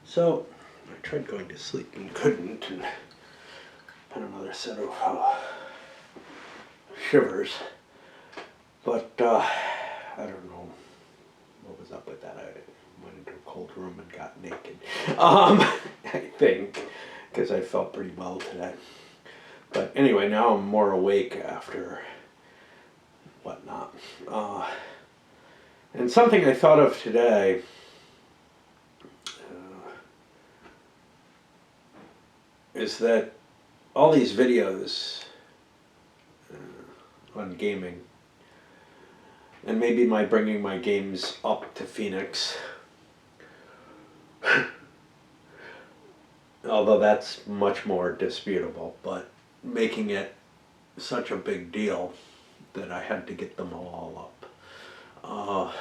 So, I tried going to sleep and couldn't, and had another set of shivers. But, I don't know what was up with that. I went into a cold room and got naked. I think, because I felt pretty well today. But anyway, now I'm more awake after whatnot. And something I thought of today, is that all these videos on gaming, and maybe my bringing my games up to Phoenix, although that's much more disputable, but making it such a big deal that I had to get them all up,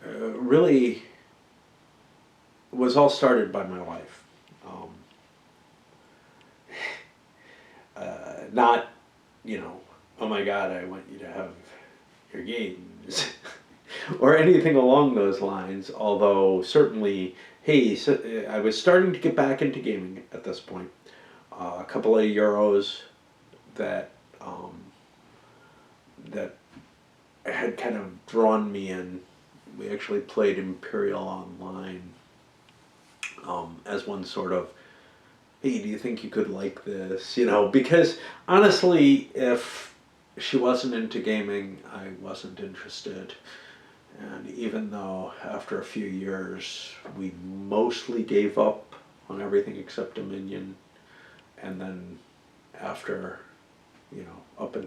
really was all started by my wife. Not, oh my God, I want you to have your games, or anything along those lines, although certainly, hey, so I was starting to get back into gaming at this point. A couple of Euros that that had kind of drawn me in. We actually played Imperial Online as one sort of, hey, do you think you could like this? Because honestly, if she wasn't into gaming, I wasn't interested. And even though after a few years we mostly gave up on everything except Dominion, and then after, up a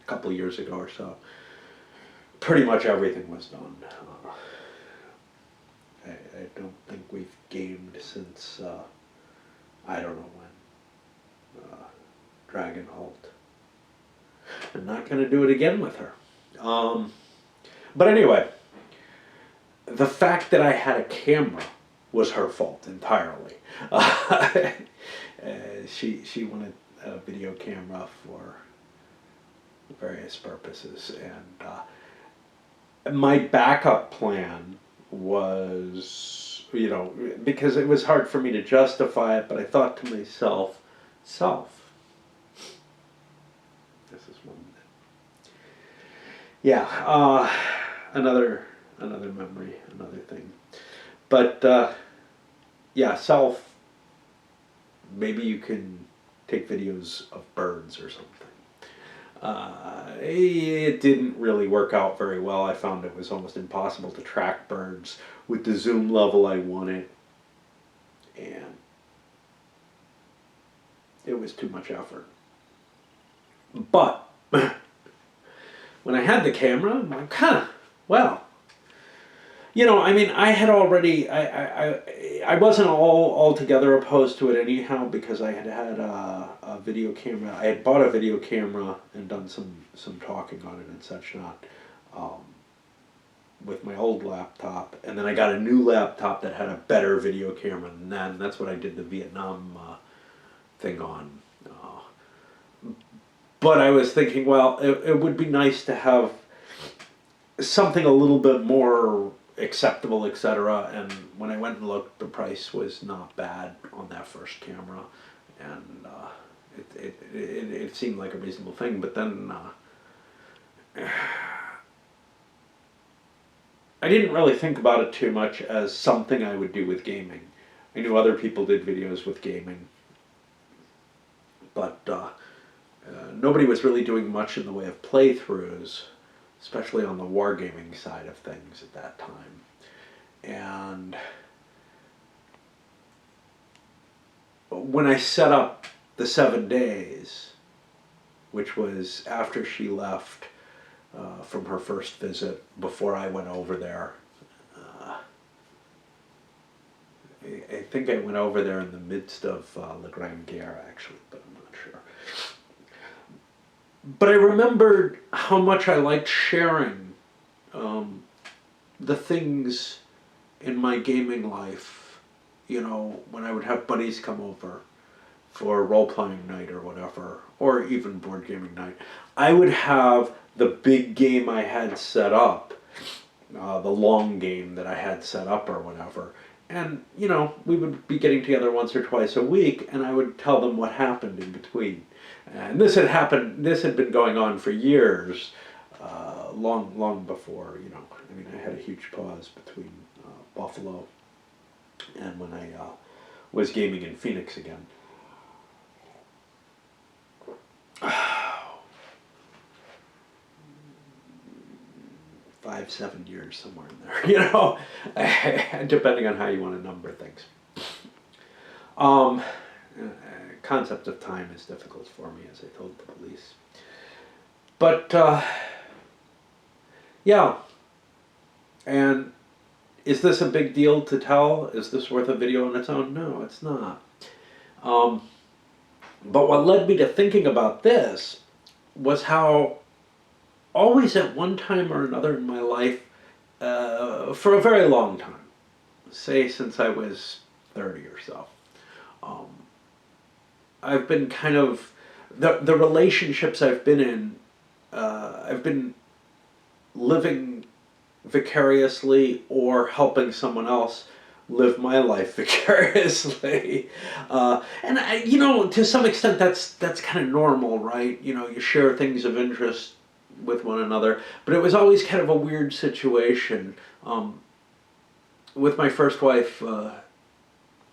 couple of years ago or so, pretty much everything was done. I don't think we've gamed since, I don't know when, Dragonholt. I'm not going to do it again with her. But anyway, the fact that I had a camera was her fault entirely. She wanted a video camera for various purposes, and my backup plan was, because it was hard for me to justify it, but I thought to myself, this is one minute. Yeah, another memory, another thing. But, yeah, maybe you can take videos of birds or something. It didn't really work out very well. I found it was almost impossible to track birds with the zoom level I wanted, and it was too much effort. But when I had the camera, I'm like, well, I had already, I wasn't altogether opposed to it anyhow, because I had a video camera. I had bought a video camera and done some talking on it and such not, with my old laptop. And then I got a new laptop that had a better video camera than that, and that's what I did the Vietnam thing on. But I was thinking, well, it would be nice to have something a little bit more acceptable, etc. And when I went and looked, the price was not bad on that first camera, and it seemed like a reasonable thing. But then I didn't really think about it too much as something I would do with gaming. I knew other people did videos with gaming, but nobody was really doing much in the way of playthroughs, especially on the wargaming side of things at that time. And when I set up the 7 days, which was after she left from her first visit, before I went over there, I think I went over there in the midst of La Grande Guerre, actually, but I'm not sure. But I remembered how much I liked sharing the things in my gaming life, when I would have buddies come over for role-playing night or whatever, or even board gaming night. I would have the big game I had set up, the long game that I had set up or whatever. And, we would be getting together once or twice a week, and I would tell them what happened in between. And this had been going on for years, long before, I had a huge pause between Buffalo and when I was gaming in Phoenix again. 5, 7 years, somewhere in there, depending on how you want to number things. Um, Concept of time is difficult for me, as I told the police. But, yeah. And is this a big deal to tell? Is this worth a video on its own? No, it's not. But what led me to thinking about this was how always at one time or another in my life, for a very long time, say since I was 30 or so, I've been kind of, the relationships I've been in, I've been living vicariously or helping someone else live my life vicariously. And to some extent that's kind of normal, right? You share things of interest with one another, but it was always kind of a weird situation. With my first wife,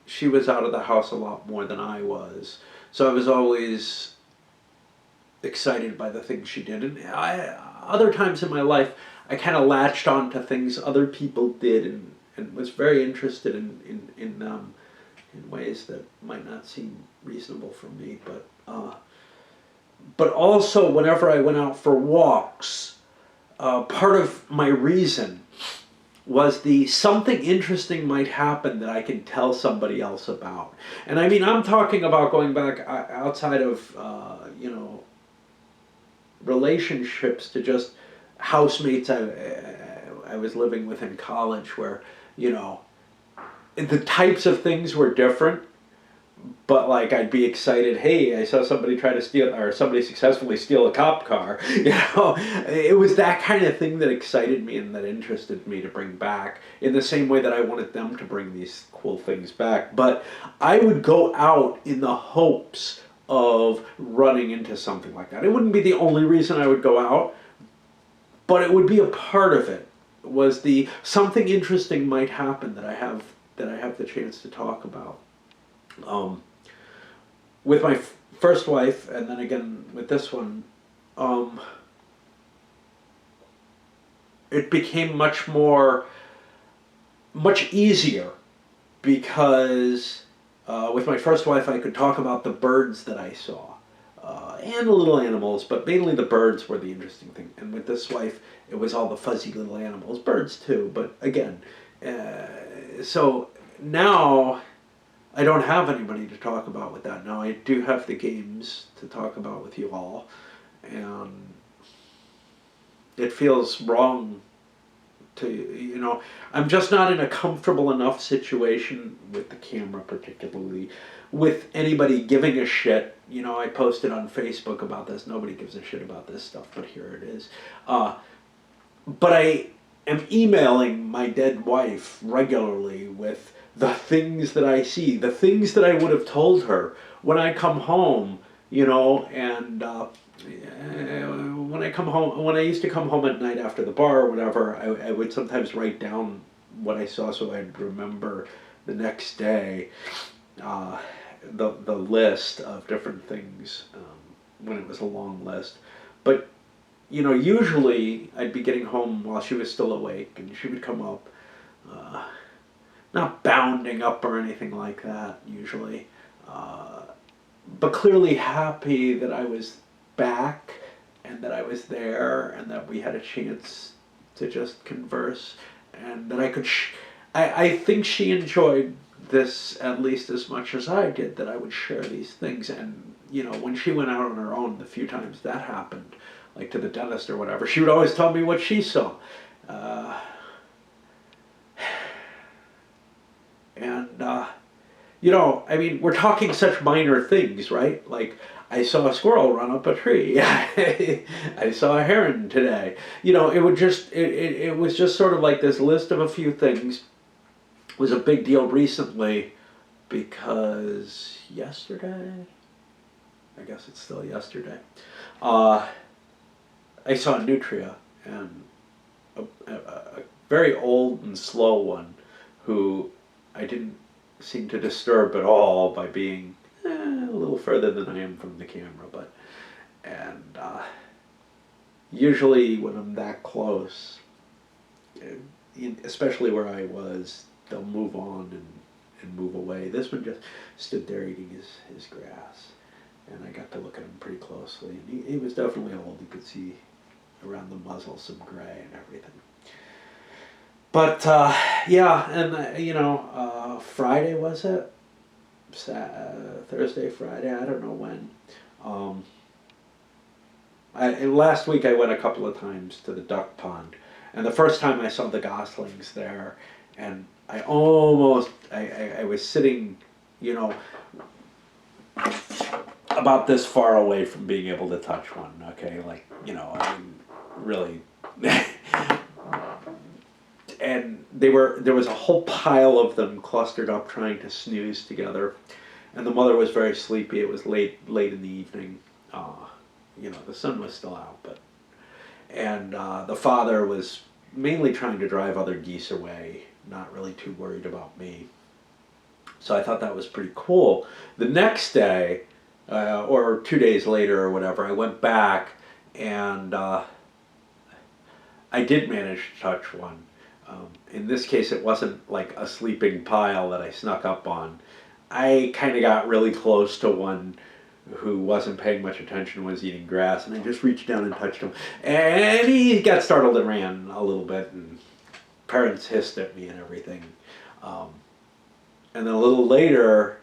she was out of the house a lot more than I was, so I was always excited by the things she did. And other times in my life, I kind of latched on to things other people did, and was very interested in ways that might not seem reasonable for me. But also, whenever I went out for walks, part of my reason was something interesting might happen that I can tell somebody else about. And I mean, I'm talking about going back outside of, relationships to just housemates I was living with in college, where, the types of things were different, but like I'd be excited, hey, I saw somebody try to steal, or somebody successfully steal a cop car. It was that kind of thing that excited me and that interested me to bring back, in the same way that I wanted them to bring these cool things back. But I would go out in the hopes of running into something like that. It wouldn't be the only reason I would go out, but it would be a part of it. Was something interesting might happen that I have the chance to talk about. With my first wife, and then again with this one, it became much easier, because with my first wife I could talk about the birds that I saw, and the little animals, but mainly the birds were the interesting thing. And with this wife, it was all the fuzzy little animals, birds too, but again, so now I don't have anybody to talk about with that. Now I do have the games to talk about with you all, and it feels wrong to, I'm just not in a comfortable enough situation with the camera, particularly with anybody giving a shit. I posted on Facebook about this. Nobody gives a shit about this stuff, but here it is. But I am emailing my dead wife regularly with the things that I see, the things that I would have told her when I come home, and when I come home, when I used to come home at night after the bar or whatever, I would sometimes write down what I saw so I'd remember the next day, the list of different things, when it was a long list. But, usually I'd be getting home while she was still awake, and she would come up, not bounding up or anything like that, usually, but clearly happy that I was back, and that I was there, and that we had a chance to just converse, and that I could, I think she enjoyed this at least as much as I did, that I would share these things. And, when she went out on her own, the few times that happened, like to the dentist or whatever, she would always tell me what she saw. And, I mean, we're talking such minor things, right? Like, I saw a squirrel run up a tree. I saw a heron today. It was just sort of like this list of a few things. It was a big deal recently because yesterday, I guess it's still yesterday, uh, I saw a nutria, and a very old and slow one who I didn't seem to disturb at all by being a little further than I am from the camera. And usually when I'm that close, especially where I was, they'll move on and move away. This one just stood there eating his grass, and I got to look at him pretty closely. And he was definitely old. You could see around the muzzle some gray and everything. But yeah, and Friday was it? Thursday, Friday, I don't know when. Last week I went a couple of times to the duck pond, and the first time I saw the goslings there, and I was sitting, you know, about this far away from being able to touch one. Okay, I mean, really. And there was a whole pile of them clustered up trying to snooze together, and the mother was very sleepy. It was late in the evening. The sun was still out, and the father was mainly trying to drive other geese away, not really too worried about me. So I thought that was pretty cool. The next day, or 2 days later or whatever, I went back, and I did manage to touch one. In this case, it wasn't like a sleeping pile that I snuck up on. I kind of got really close to one who wasn't paying much attention, was eating grass, and I just reached down and touched him. And he got startled and ran a little bit, and parents hissed at me and everything. And then a little later,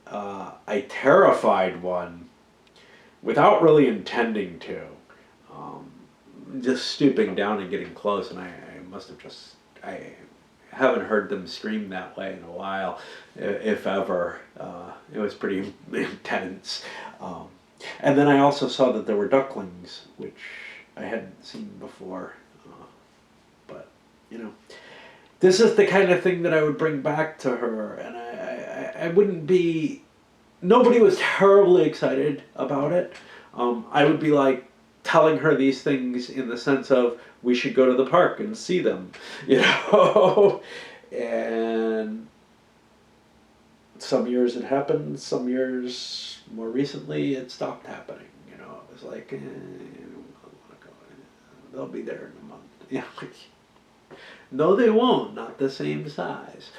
I terrified one without really intending to. Just stooping down and getting close, and I must have I haven't heard them scream that way in a while, if ever. It was pretty intense. And then I also saw that there were ducklings, which I hadn't seen before. But, this is the kind of thing that I would bring back to her, and I wouldn't be, nobody was terribly excited about it. I would be like, telling her these things in the sense of we should go to the park and see them, and some years it happened, some years more recently it stopped happening. It was like, I don't want to go. They'll be there in a month. No, they won't. Not the same size.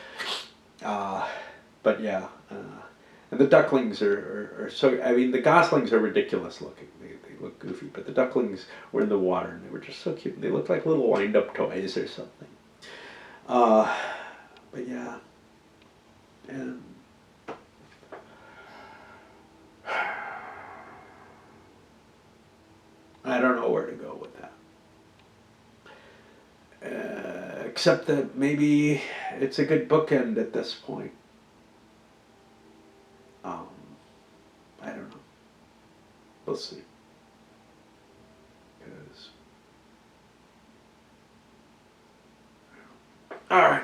But yeah. And the ducklings are so, I mean, the goslings are ridiculous looking. They look goofy, but the ducklings were in the water, and they were just so cute. They looked like little wind-up toys or something. But yeah. And I don't know where to go with that. Except that maybe it's a good bookend at this point. I don't know. We'll see. All right.